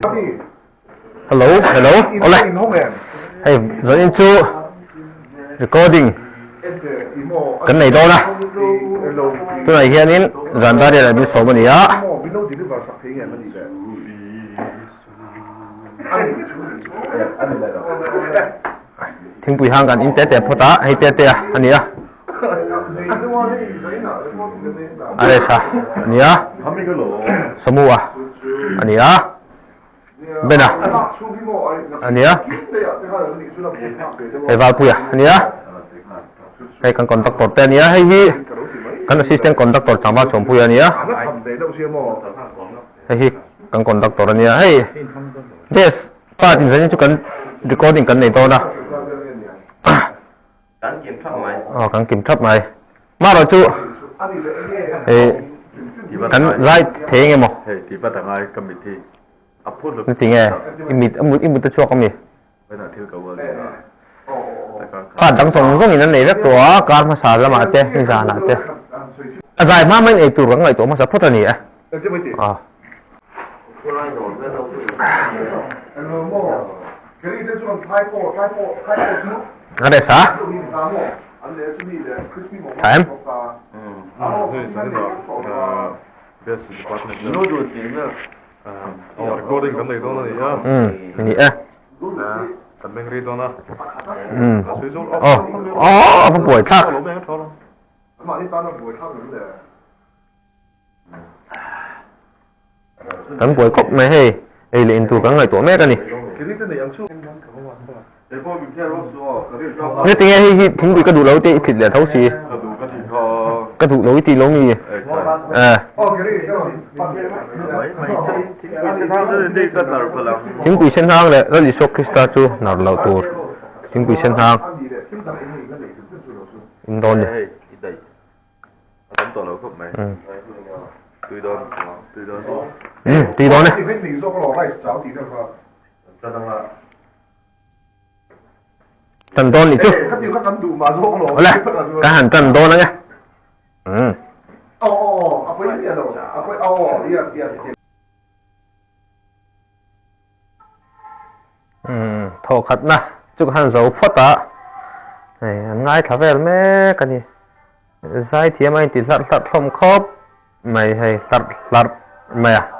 Hello. Hola. Hey, dẫn into recording. Cái này đâu nè? Cái này hiện in dẫn ta đây là biết số bao nhiêu? Thỉnh bùi hàngกัน internet พอตาให้เตะอันนี้อ่ะอะไรซะอันนี้อ่ะสมูอ่ะอันนี้อ่ะเป็นอ่ะอันนี้อ่ะไอ้วาปุยอ่ะอันนี้อ่ะไอ้กันคอนแทคตัวนี้อ่ะให้ฮีกัน assistant คอนแทคตัวทำมาชมปุยอันนี้อ่ะให้ฮีกันคอนแทคตัวนี้อ่ะให้เดสป้าจริงๆจุกัน recording กันในตัวนะกันkiểm soát máyกันkiểm soát máy mà rồi chúกันไล่เทงไงมั้งที่ปัตตานีก็มีที่นี่จริงไงอิมุตชั่วก็มีป้าดังส่งก็มีนั่นเองแล้วตัวการภาษาละมาเต้ไม่ใช่นะเต้อะไรมาไม่ไอตัวไงตัวมาสับพุทธนี่อ่ะอะไรซะถามrecording kan det då ja. Ni är. Kan men rida na. Vad bor tack. Kan bor kop med hej. Ej le intu kan ngai to me kan ni. Ni ting hej thing bui ka du lo ti phit le thau si. Ka du lo ti lo ni. Chính quyền sân hang là lý số Krista chú nào lâu tuổi chính quyền sân hang Indon này tùy đón này Trần Tôn này chứ cái hẳn Trần Tôn đó nghe thổ khát na chúc hắn giàu phát ta này ngay thả về mấy cái gì sai thì mày thì lật không khớp mày hay lật mày à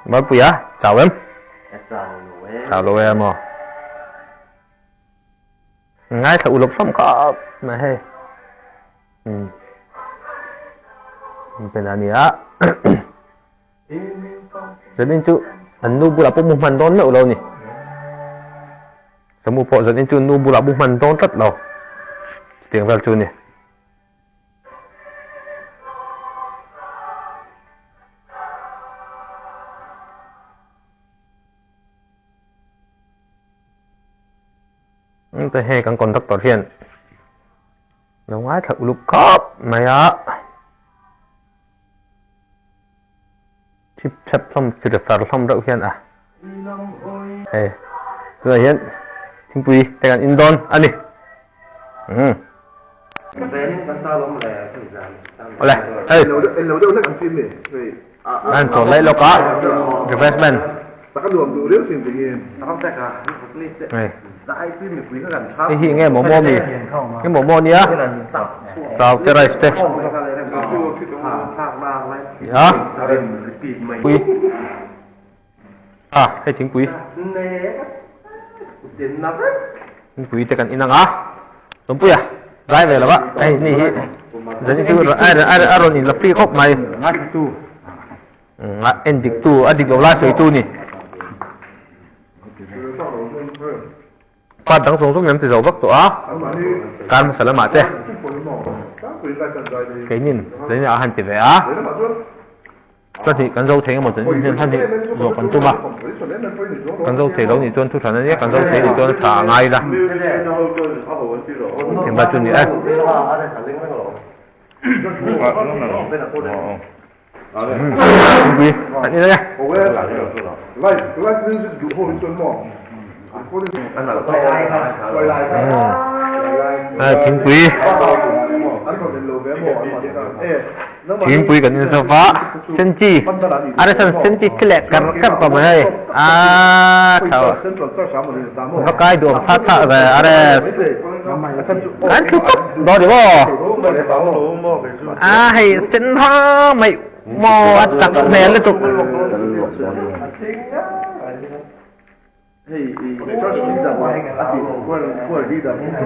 Mất bùi á, chào em. Chào lô em à. Ngay thử lục xong có mà hề. Bên là gì á. Dẫn đến chú anh nu bù là bụng màn đón nậu lâu nè. Sẽ mù bộ dẫn đến chú nu bù là bụng màn đón rất lâu. Tiếng vào chú nè. Tôi hay càng còn tóc hiện nó ngoái thử lục khớp mày á chip chập xong chưa được phạt xong đậu hiện à hey rồi hiện chính quy tại gần Indon anh đi lại hey anh còn lấy lo có refreshment cái gì nghe mồm mì cái mồm mì á sao cái này steak hả quý hay chính quý quý thì cần in năng á đúng quý à gái về là bạn đây nè dẫn như là ai rồi nhìn là phi khóc mày anh địch tu anh địch đầu la sợi tu nè phát đăng xuống nhắm từ dầu bắc tổ can phải là mát thế cái nhìn đấy là hành chỉ về á cho thì cần dâu thấy một trận nhân thân thì rồi còn tu mà cần dâu thấy đâu thì tuân thu sản đấy cần dâu thấy thì tuân thả ngay ra thì bà chuẩn gì đấy ดีอันนี้เลยทิ้งปุ๋ยกันในโซฟาเซนจีอะไรสันเซนจีแคลกกันก็ไม่ให้เขาเขาใกล้ดวงท่าแบบอะไรอันคือก็ดอดีว่าให้เส้นท่าไม่มอจักแม่เลยตุก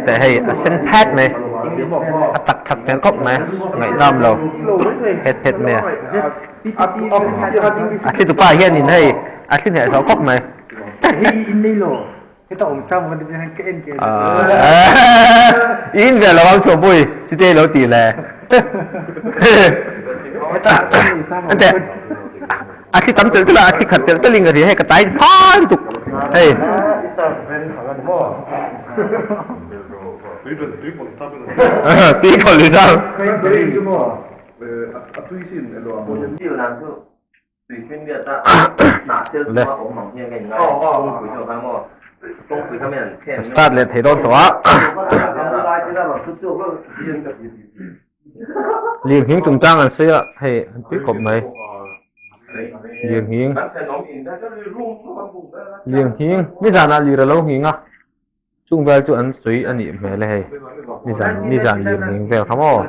แต่ให้เส้นแพทย์ไหมตักถักแทนก็ไหมไงน้ำเราเผ็ดไหมที่ตุกป้าเฮียนินให้ที่ไหนเขาก็ไหมนี่โลkita usah mendengarkan KNK ini dia lawang coba siti lo ti le ante aki tam tel la aki khat tel teling ga he ka tai phan tu hey ti ko le sa start เลยให้โดนตัวเลี้ยงหิงจุงจ้างอันเสียให้พี่กบไหมเลี้ยงหิงนี่จานาลีระลงหิงอ่ะจุงเวลจุอันสวยอันนี้แม่เลยนี่จานเลี้ยงหิงเวลทั้งหมด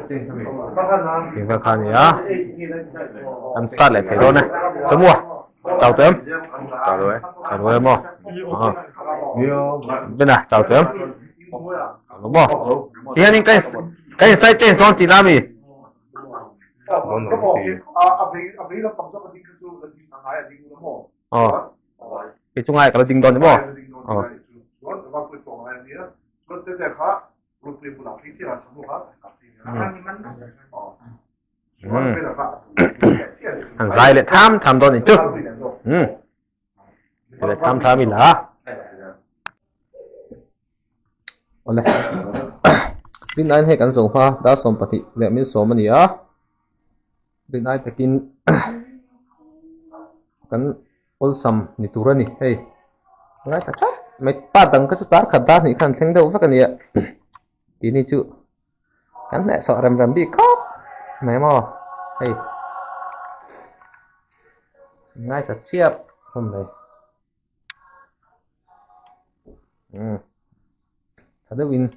หิงเวลคันนี้อ่ะอัน start เลยให้โดนนะสมัวchào tớm chào đuổi em bên này chào tớm đúng không thì anh cái sai trên son chỉ làm gì cái chung ai cả ding don đúng không hàng dài lại tham đòn này chứ lại tham mình là oleh bin anh hay cảnh dùng pha đã xong bát thị lệ mình số mà nhỉ bin anh phải tin cảnh olsam ni tura ni hey ngay sao chắc mấy ba tầng cái chút tát khẩn tát thì khẩn sinh đâu phải cái gì tí ni chứ cảnh lại sợ rầm bị khóc mấy mò hey ngay sạch chiếp không này thật đó Vin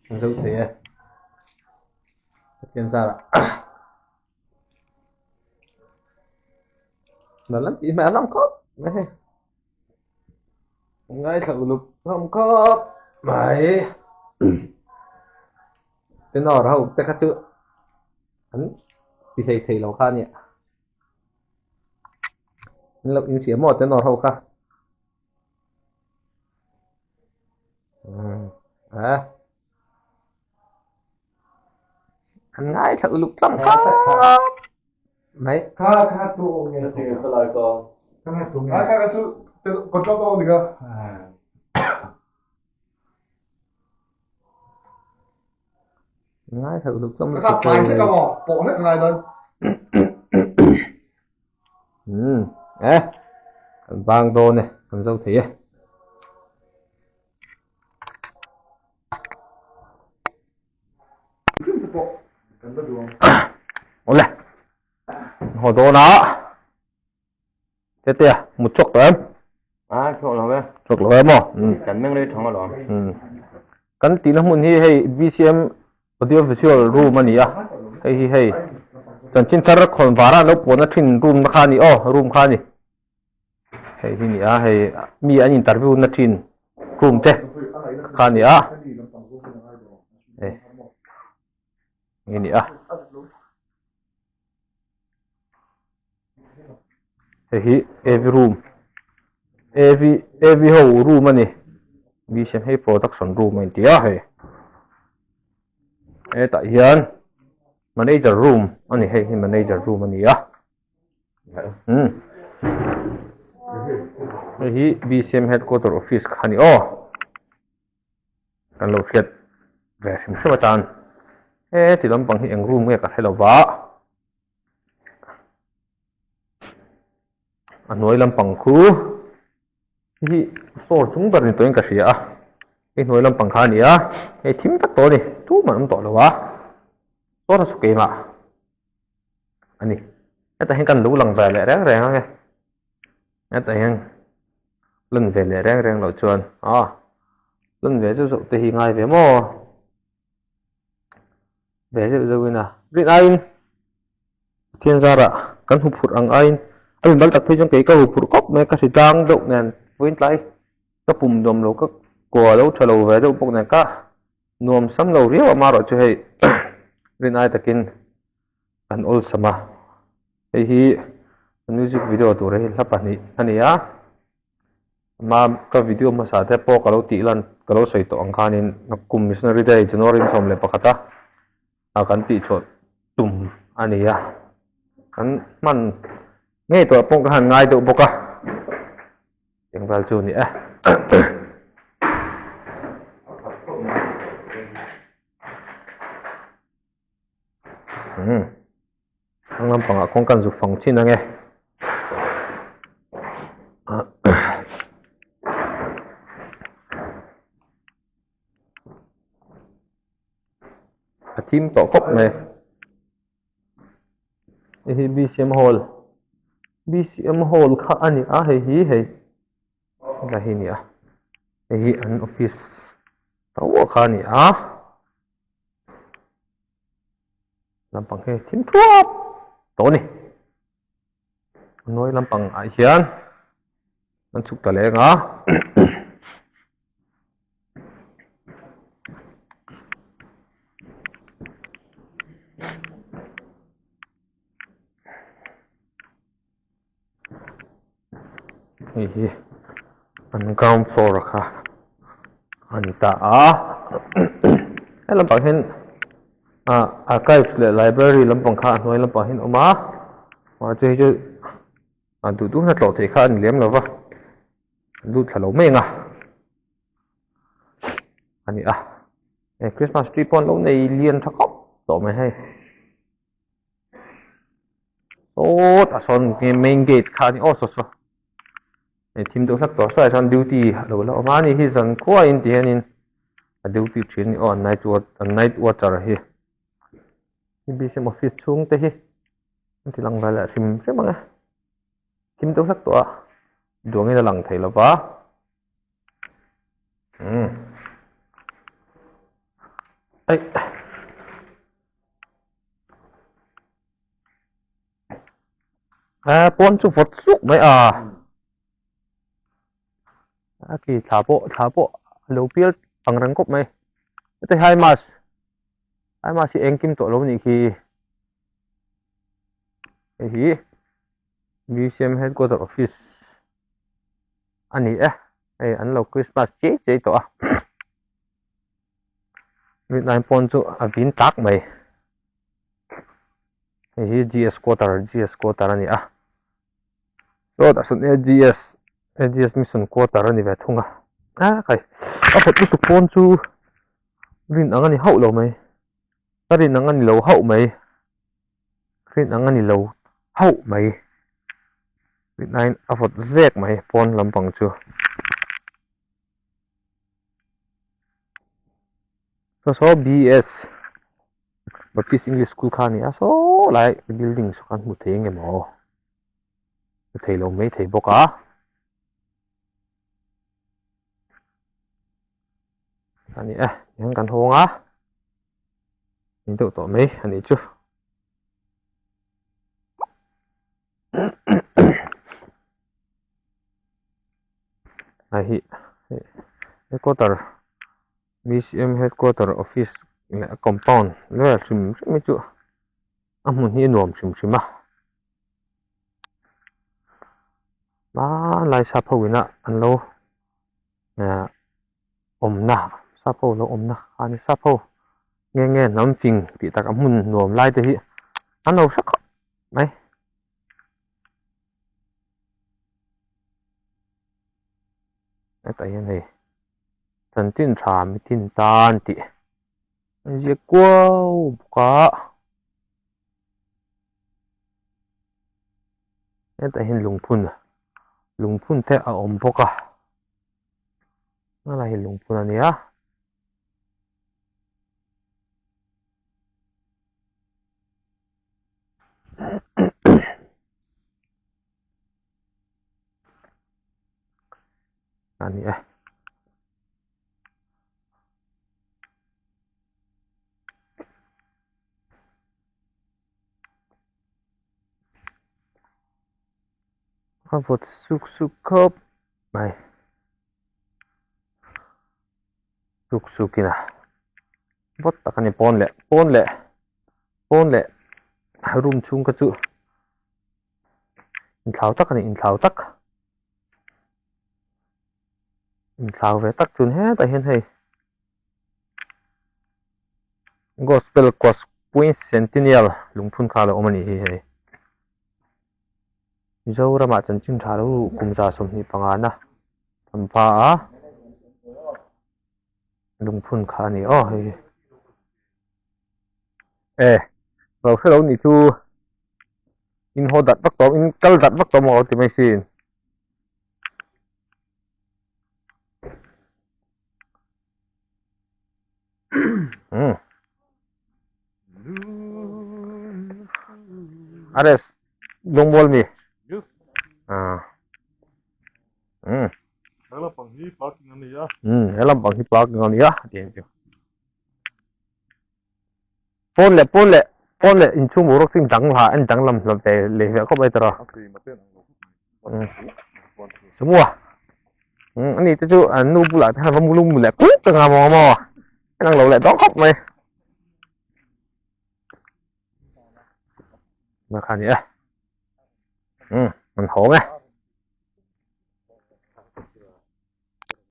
dấu thế tiền ra là lắm chị mẹ lắm khóc này ngay thử lục không khóc mày tên nào đâu tên khác chưa hắn thì thầy lòng khan nhỉ lộc in xỉa một tên nọ hầu cả anh ngay thử lục tâm khóc mấy khá tụ nghe thì có lời con cái sự còn cho tôi thì cơ ngay thử lục tâm cái bài thế nào bộ hết ngày đây còn vàng đô này còn dâu thế oleh hồ đô nó thế tiệt một chục tấm chục rồi mấy chục rồi mà cảnh mấy đây thằng đó cảnh tí nó muốn hay VCM audio visual room anh nhỉ hay chẳng chính xác còn vara lúc bốn nó trên room nó khani room khani hay thì nhỉ hay mi anh interview nó trên room thế khani ini hey every room every whole room ani vi xem hay production room anh tia hey tại hiền manager room ani hey manager room ani hey BCM headquarter office khani kan lo fiat ve sim tan thì lắm bằng hiện room nghe cả hay là vợ อันน้อยลำปังคูที่โซ่จุงบัดนี่ตัวเองก็เสียไอ้น้อยลำปังขานี่ไอ้ทิมตัดตัวนี่ตู้มันต่อแล้ววะโซ่สุกี้มาอันนี้แต่เห็นกันรู้หลังแบบแรงแรงไงแต่เห็นเล่นแบบแรงแรงเราชวนเล่นแบบสุดๆตีง่ายแบบมั้งแบบสุดๆนะรีดไอ้เทียนซาระกันหุบผุดอังไอ้อันบัลตักพี่จงเก๋ก็หุบผุดก๊อกแม่ก็สิจางดุเนี่ยเว้นไรก็ปุ่มดมเราก็กลัวเราทะเลาะแบบพวกนั้นก็นวมซ้ำเราเรียกว่ามาเราจะให้รีดไอ้ตะกินอันอุลสมาไอ้ที่มิวสิกวิดีโอตัวเรื่องลับอันนี้มาก็วิดีโอมาสาธิตพอกับเราตีลันกับเราใส่ตัวอังคารนี้นักกุมมิสนารีได้จนวรินสมเลปะกตาอาการตีชดตุ่มอันนี้กันมันง่ายตัวปงกันง่ายตัวปกะยังแบบจูนี่ทั้งลำปังของกันสุฟังชินนะไงทีมต่อครบเลยนี่ BCM hall ค่ะอันนี้เฮ้ยอะไรนี่เฮ้ยอันออฟฟิศตัวค่ะนี่ลำปังเฮ้ยทีมทัวร์ตัวนี่น้อยลำปังไอเชียนมันสุกตะเล็กนี่อันกราวด์ฟลอร์ค่ะอันนี้ตาลำปังเห็นarchives และ library ลำปังค่ะน้อยลำปังเห็นออกมาจะดูนัดหลอดที่ข้านี่เลี้ยงแล้ววะดูทะเลาะไม่งอันนี้คริสต์มาสทรีปอนเราในเรียนทักอบต่อไม่ให้โอ้ตาสอนเมนเกตค่ะนี่สดทีมตัวสักตัวใส่ชันดิวตี้แล้วมานี่ที่สันขั้วอินเดียนี่ดิวตี้ทรีนี่night watcher เฮ้ยบีเซมออฟฟิศช่วงเตะเฮ้ยที่หลังไปแล้วทีมใช่ไหมทีมตัวสักตัวดวงนี้จะหลังไทยแล้วปะปอนจุดฝดสุกไหมกี่ถาโปโลเปียลปังรังกบไหมแต่ไฮมาสที่เองกิมตัวลมนี่คือMuseum Headquarter Office อันนี้อันเราคริสต์มาสเจ๊ตัวมีนายปอนจุบินตักไหมGS Quarter อันนี้โอ้แต่ส่วนGS Mission Quarter อันนี้แบบทุ่งใครพอทุกปอนจุรินอันนี้เข้าเราไหมรินอันนี้เราเข้าไหมรินอันนี้เราเข้าไหมนายพอแยกไหมปอนลำปังจูso BS Baptist English School ค่ะนี่so หลาย building สุขันมุเทงไงหมอมุเทลงไม่เทบกอันนี้ยังกันโทงนี่ตัวไม่อันนี้จูheadquarter Museum Headquarter Office Compound แล้วชิมไม่จู่มันนี่หน่วมชิมมาลายซาพวินะอันโลนะซาพโลนะอันนี้ซาพเงี้ยน้ำฟิงติดตากมุ่นหน่วมลายตัวที่อันเราสักไหมแต่ยังไงสันตินชามิตินตานติเจ้ากัวบุกแต่เห็นลงทุน ลุงพุ่นแท้เอาอมพกอะไรลุงพุ่นอันนี้อันนี้ข้าวโพดสุกๆครับไม่สุกๆกินบดตะกันนี่ปนแหละให้รุมชุงกระจุอินขาวตักนี่อินขาวตักอินขาวเวตักจุนแฮแต่เห็นให้ Gospel Coast Point Sentinel ลุงพุ่นคาแล้วมันนี่ให้มิจาวรามาจันจินทารูกุมจาสมนิปังานะทำฟ้าลุงพุ่นคานี่เฮ้เราเพิ่งนี่ทูอินโฮดัดบักตอมอินกัลดัดบักตอมเอาที่ไม่สินAres dong bol mi Yes. Ela panghi parking ani ya. Ela panghi parking ani ya. Tienjo. Pon le in chung urok sing dang la an dang lam pe le ko bai tara. Asi maten Semua. Ani tu chu nu pula tha va mulung le ku tengah mo. Nang lo le dong khop mai. มาคันนี้มันหอมไง